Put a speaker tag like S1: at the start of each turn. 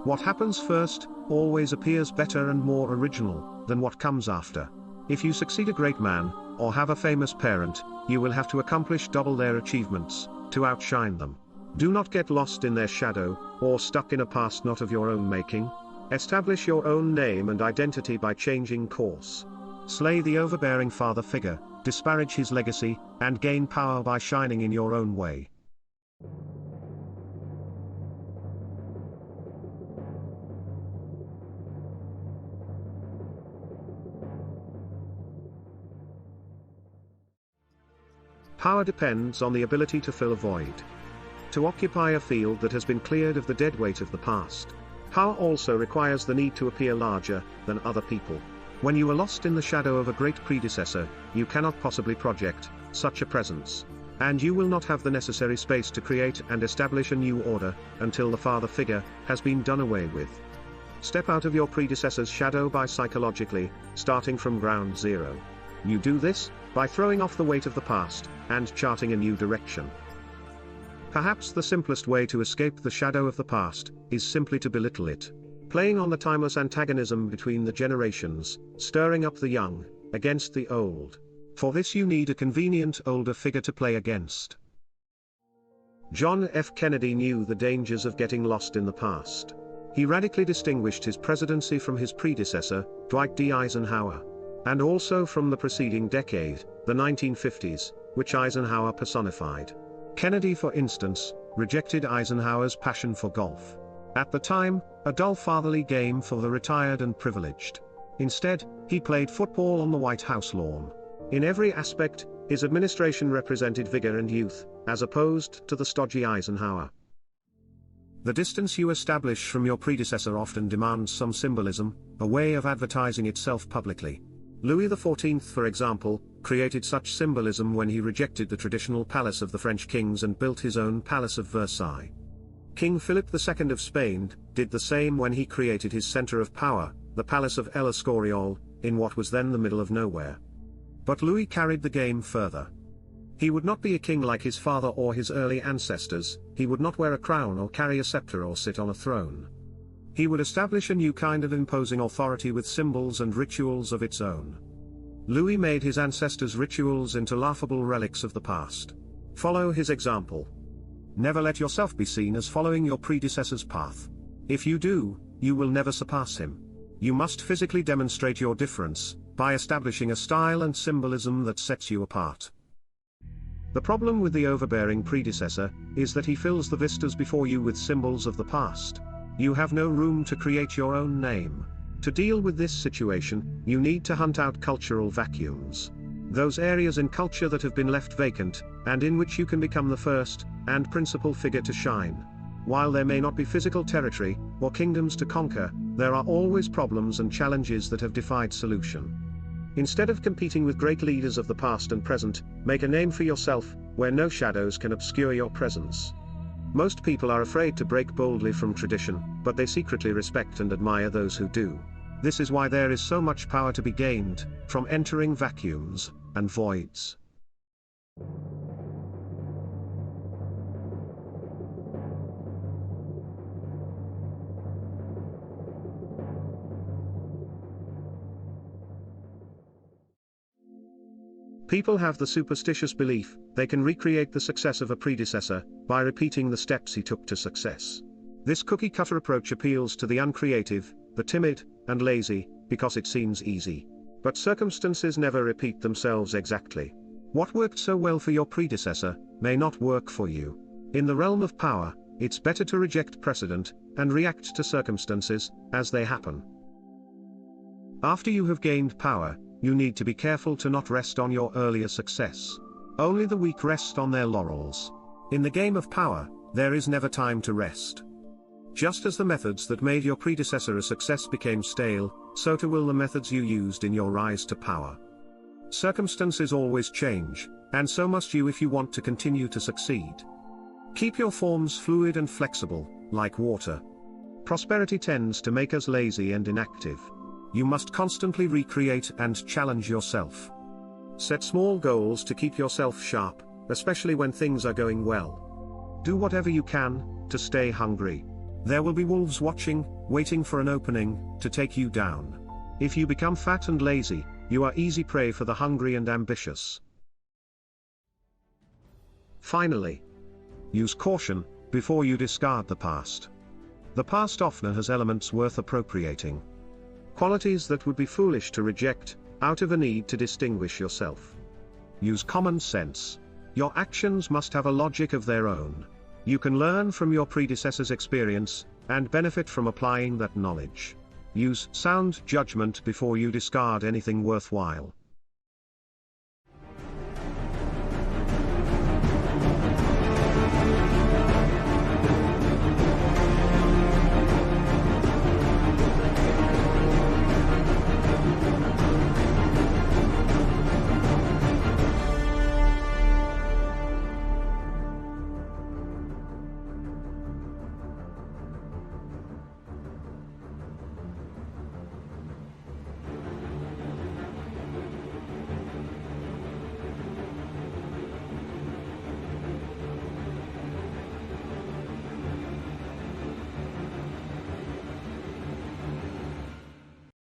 S1: What happens first always appears better and more original than what comes after. If you succeed a great man, or have a famous parent, you will have to accomplish double their achievements to outshine them. Do not get lost in their shadow, or stuck in a past not of your own making. Establish your own name and identity by changing course. Slay the overbearing father figure, disparage his legacy, and gain power by shining in your own way. Power depends on the ability to fill a void. To occupy a field that has been cleared of the dead weight of the past. Power also requires the need to appear larger than other people. When you are lost in the shadow of a great predecessor, you cannot possibly project such a presence. And you will not have the necessary space to create and establish a new order until the father figure has been done away with. Step out of your predecessor's shadow by psychologically starting from ground zero. You do this by throwing off the weight of the past and charting a new direction. Perhaps the simplest way to escape the shadow of the past is simply to belittle it. Playing on the timeless antagonism between the generations, stirring up the young against the old. For this you need a convenient older figure to play against. John F. Kennedy knew the dangers of getting lost in the past. He radically distinguished his presidency from his predecessor, Dwight D. Eisenhower. And also from the preceding decade, the 1950s, which Eisenhower personified. Kennedy, for instance, rejected Eisenhower's passion for golf. At the time, a dull fatherly game for the retired and privileged. Instead, he played football on the White House lawn. In every aspect, his administration represented vigor and youth, as opposed to the stodgy Eisenhower. The distance you establish from your predecessor often demands some symbolism, a way of advertising itself publicly. Louis XIV, for example, created such symbolism when he rejected the traditional palace of the French kings and built his own Palace of Versailles. King Philip II of Spain did the same when he created his center of power, the Palace of El Escorial, in what was then the middle of nowhere. But Louis carried the game further. He would not be a king like his father or his early ancestors, he would not wear a crown or carry a scepter or sit on a throne. He would establish a new kind of imposing authority with symbols and rituals of its own. Louis made his ancestors' rituals into laughable relics of the past. Follow his example. Never let yourself be seen as following your predecessor's path. If you do, you will never surpass him. You must physically demonstrate your difference, by establishing a style and symbolism that sets you apart. The problem with the overbearing predecessor is that he fills the vistas before you with symbols of the past. You have no room to create your own name. To deal with this situation, you need to hunt out cultural vacuums. Those areas in culture that have been left vacant, and in which you can become the first and principal figure to shine. While there may not be physical territory or kingdoms to conquer, there are always problems and challenges that have defied solution. Instead of competing with great leaders of the past and present, make a name for yourself, where no shadows can obscure your presence. Most people are afraid to break boldly from tradition, but they secretly respect and admire those who do. This is why there is so much power to be gained from entering vacuums and voids. People have the superstitious belief they can recreate the success of a predecessor by repeating the steps he took to success. This cookie-cutter approach appeals to the uncreative, the timid, and lazy, because it seems easy. But circumstances never repeat themselves exactly. What worked so well for your predecessor may not work for you. In the realm of power, it's better to reject precedent and react to circumstances as they happen. After you have gained power, you need to be careful to not rest on your earlier success. Only the weak rest on their laurels. In the game of power, there is never time to rest. Just as the methods that made your predecessor a success became stale, so too will the methods you used in your rise to power. Circumstances always change, and so must you if you want to continue to succeed. Keep your forms fluid and flexible, like water. Prosperity tends to make us lazy and inactive. You must constantly recreate and challenge yourself. Set small goals to keep yourself sharp, especially when things are going well. Do whatever you can to stay hungry. There will be wolves watching, waiting for an opening, to take you down. If you become fat and lazy, you are easy prey for the hungry and ambitious. Finally, use caution before you discard the past. The past often has elements worth appropriating. Qualities that would be foolish to reject, out of a need to distinguish yourself. Use common sense. Your actions must have a logic of their own. You can learn from your predecessor's experience, and benefit from applying that knowledge. Use sound judgment before you discard anything worthwhile.